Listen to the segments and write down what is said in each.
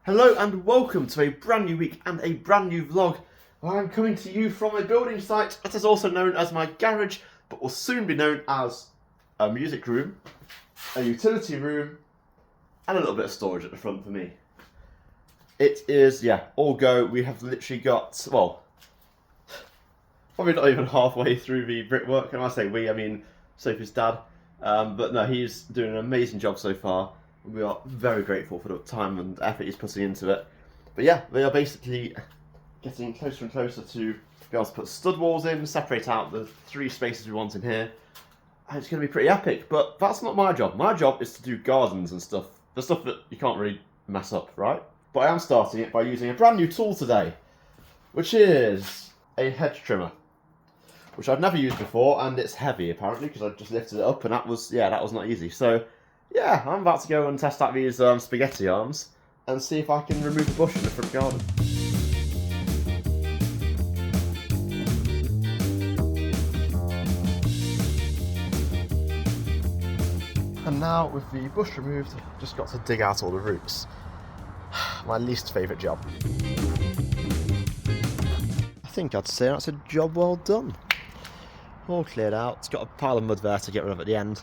Hello and welcome to a brand new week and a brand new vlog. I'm coming to you from a building site that is also known as my garage, but will soon be known as a music room, a utility room, and a little bit of storage at the front for me. It is, all go. We have literally got, well, probably not even halfway through the brickwork. And when I say we, I mean Sophie's dad. But no, he's doing an amazing job so far. We are very grateful for the time and effort he's putting into it. But yeah, they are basically getting closer and closer to be able to put stud walls in, separate out the 3 spaces we want in here. And it's going to be pretty epic, but that's not my job. My job is to do gardens and stuff. The stuff that you can't really mess up, right? But I am starting it by using a brand new tool today, which is a hedge trimmer, which I've never used before, and it's heavy apparently because I just lifted it up, and that was not easy. So yeah, I'm about to go and test out these spaghetti arms and see if I can remove a bush in the front garden. And now with the bush removed, I've just got to dig out all the roots. My least favourite job. I think I'd say that's a job well done. All cleared out. It's got a pile of mud there to get rid of at the end.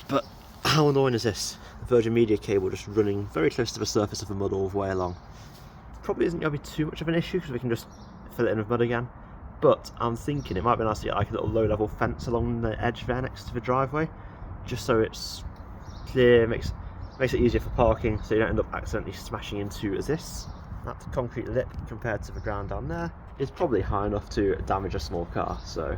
But how annoying is this? The Virgin Media cable just running very close to the surface of the mud all the way along. Probably isn't going to be too much of an issue because we can just fill it in with mud again. But I'm thinking it might be nice to get like a little low-level fence along the edge there next to the driveway, just so it's clear, makes it easier for parking, so you don't end up accidentally smashing into this. That concrete lip compared to the ground down there is probably high enough to damage a small car. So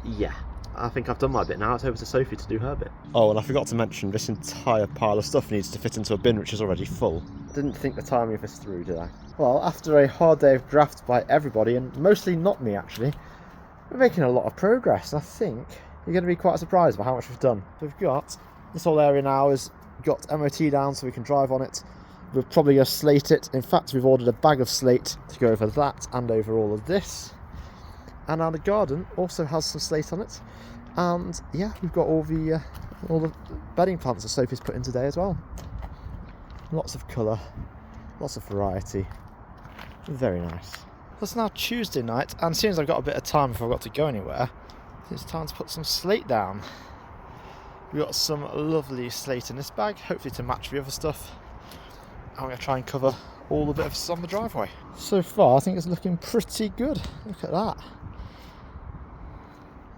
yeah, I think I've done my bit now. It's over to Sophie to do her bit. Oh, and I forgot to mention, this entire pile of stuff needs to fit into a bin which is already full. Didn't think the timing of this through, did I? Well, after a hard day of drafts by everybody, and mostly not me actually, we're making a lot of progress. I think you're going to be quite surprised by how much we've done. We've got this whole area now has got MOT down so we can drive on it. We're probably going to slate it. In fact, we've ordered a bag of slate to go over that and over all of this. And now the garden also has some slate on it. And yeah, we've got all the bedding plants that Sophie's put in today as well. Lots of colour, lots of variety. Very nice. It's now Tuesday night, and as soon as I've got a bit of time before I've got to go anywhere, it's time to put some slate down. We've got some lovely slate in this bag, hopefully to match the other stuff. And we're going to try and cover all the bits on the driveway. So far, I think it's looking pretty good. Look at that.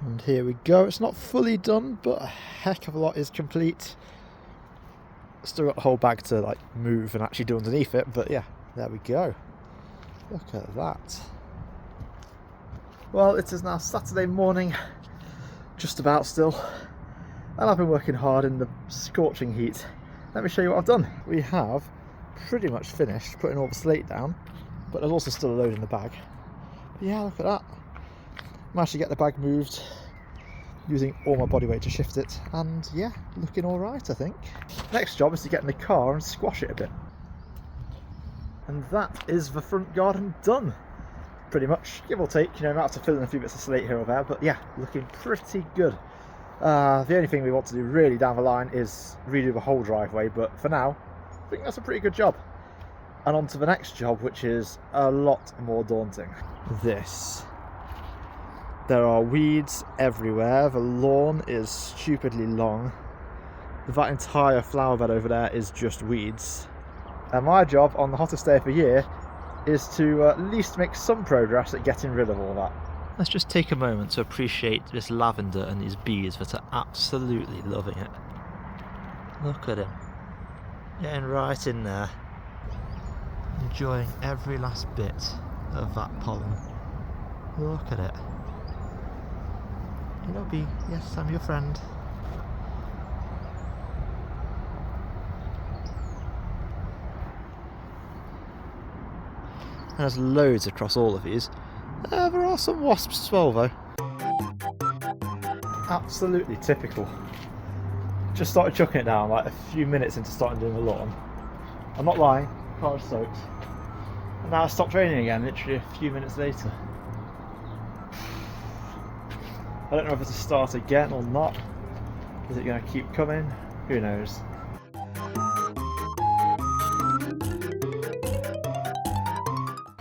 And here we go. It's not fully done, but a heck of a lot is complete. Still got the whole bag to like move and actually do underneath it, but yeah, there we go. Look at that. Well, it is now Saturday morning, just about still. And I've been working hard in the scorching heat. Let me show you what I've done. We have pretty much finished putting all the slate down, but there's also still a load in the bag. But yeah, look at that. Managed to get the bag moved using all my body weight to shift it, and yeah, looking alright I think. Next job is to get in the car and squash it a bit. And that is the front garden done. Pretty much, give or take, you know, I might have to fill in a few bits of slate here or there, but yeah, looking pretty good. The only thing we want to do really down the line is redo the whole driveway, but for now, I think that's a pretty good job. And on to the next job, which is a lot more daunting. This. There are weeds everywhere, the lawn is stupidly long. That entire flower bed over there is just weeds. And my job on the hottest day of the year is to at least make some progress at getting rid of all that. Let's just take a moment to appreciate this lavender and these bees that are absolutely loving it. Look at him. Getting right in there. Enjoying every last bit of that pollen. Look at it. Hello bee, yes, I'm your friend. There's loads across all of these. There are some wasps as well though. Absolutely typical. Just started chucking it down like a few minutes into starting doing the lawn. I'm not lying, car is soaked. And now it stopped raining again, literally a few minutes later. I don't know if it's a start again or not. Is it going to keep coming? Who knows?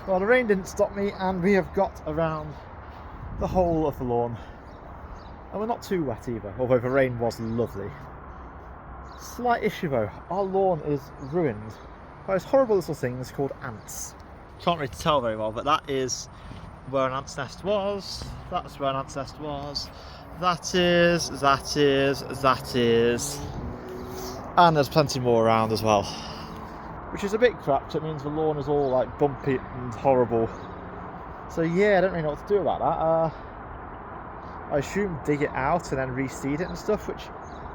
Well, the rain didn't stop me, and we have got around the whole of the lawn. And we're not too wet either, although the rain was lovely. Slight issue though, our lawn is ruined by those horrible little things called ants. Can't really tell very well, but that is where an ant's nest was. That's where an ant's nest was. That is. And there's plenty more around as well. Which is a bit crap, so it means the lawn is all like bumpy and horrible. So yeah, I don't really know what to do about that. I assume dig it out and then reseed it and stuff, which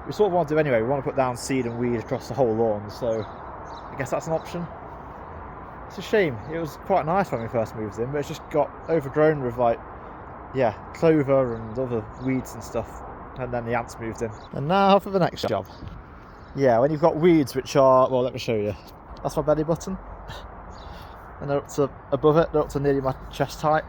we sort of want to do anyway. We want to put down seed and weed across the whole lawn, so I guess that's an option. It's a shame. It was quite nice when we first moved in, but it's just got overgrown with like, yeah, clover and other weeds and stuff. And then the ants moved in. And now for the next job. Yeah, when you've got weeds which are, well, let me show you. That's my belly button. And they're up to above it, they're up to nearly my chest height.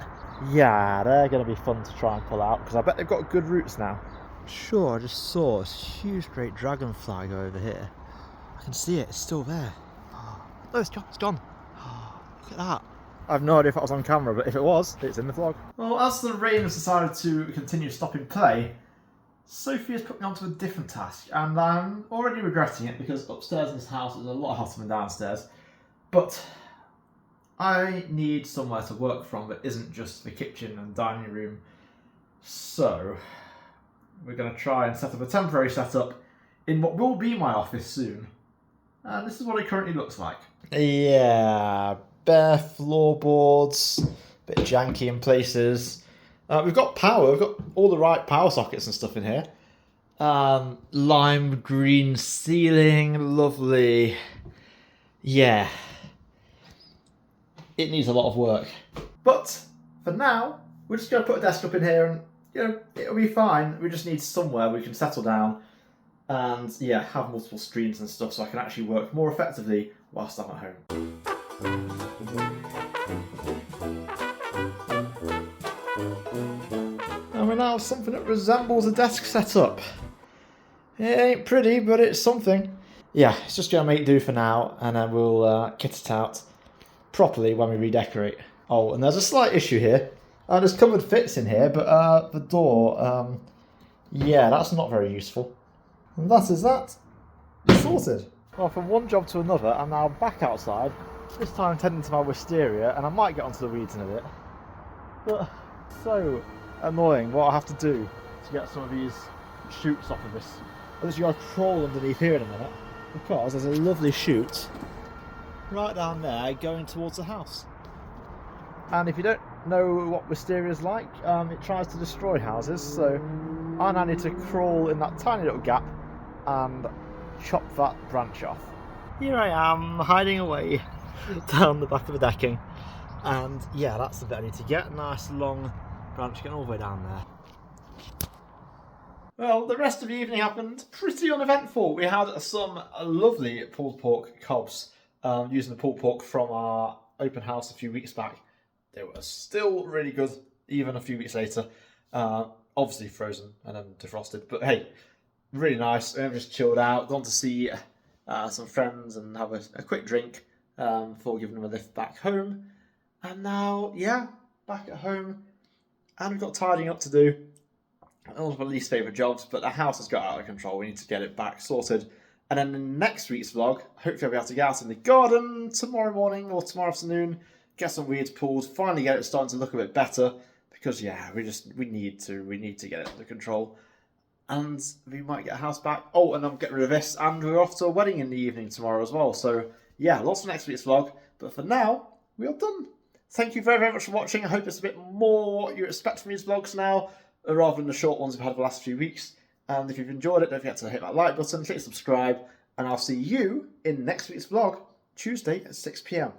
Yeah, they're going to be fun to try and pull out, because I bet they've got good roots now. Sure, I just saw this huge great dragonfly go over here. I can see it, it's still there. Oh, it's gone, it's gone. Look at that. I have no idea if that was on camera, but if it was, it's in the vlog. Well, as the rain has decided to continue stopping play, Sophie has put me onto a different task, and I'm already regretting it because upstairs in this house is a lot hotter than downstairs. But I need somewhere to work from that isn't just the kitchen and dining room. So we're going to try and set up a temporary setup in what will be my office soon. And this is what it currently looks like. Yeah, bare floorboards, a bit janky in places. We've got power, we've got all the right power sockets and stuff in here. Lime green ceiling, lovely. Yeah. It needs a lot of work. But for now, we're just going to put a desk up in here and, you know, it'll be fine. We just need somewhere we can settle down and, yeah, have multiple screens and stuff so I can actually work more effectively whilst I'm at home. And we now have something that resembles a desk setup. It ain't pretty, but it's something. Yeah, it's just going to make do for now, and then we'll kit it out properly when we redecorate. Oh, and there's a slight issue here. There's cupboard fits in here, but the door, yeah, that's not very useful. And that is that. Sorted. Well, from one job to another, I'm now back outside, this time tending to my wisteria, and I might get onto the weeds in a bit. But so annoying what I have to do to get some of these shoots off of this. I just got to crawl underneath here in a minute, because there's a lovely shoot right down there going towards the house. And if you don't know what wisteria is like, it tries to destroy houses, so I now need to crawl in that tiny little gap and chop that branch off. Here I am, hiding away down the back of the decking, and yeah, that's the bit I need to get. A nice long branch getting all the way down there. Well, the rest of the evening happened pretty uneventful. We had some lovely pulled pork cobs using the pulled pork from our open house a few weeks back. They were still really good, even a few weeks later. Obviously frozen and then defrosted, but hey, really nice. We've just chilled out, gone to see some friends and have a quick drink before giving them a lift back home. And now, yeah, back at home. And we've got tidying up to do. One of my least favourite jobs, but the house has got out of control. We need to get it back sorted. And then in next week's vlog, hopefully I'll be able to get out in the garden tomorrow morning or tomorrow afternoon, get some weeds pulled, finally get it starting to look a bit better. Because yeah, we need to get it under control. And we might get a house back. Oh, and I'm getting rid of this. And we're off to a wedding in the evening tomorrow as well. So yeah, lots for next week's vlog. But for now, we are done. Thank you very, very much for watching. I hope it's a bit more what you expect from these vlogs now, rather than the short ones we've had the last few weeks. And if you've enjoyed it, don't forget to hit that like button, click subscribe, and I'll see you in next week's vlog, Tuesday at 6 PM.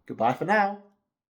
Goodbye for now.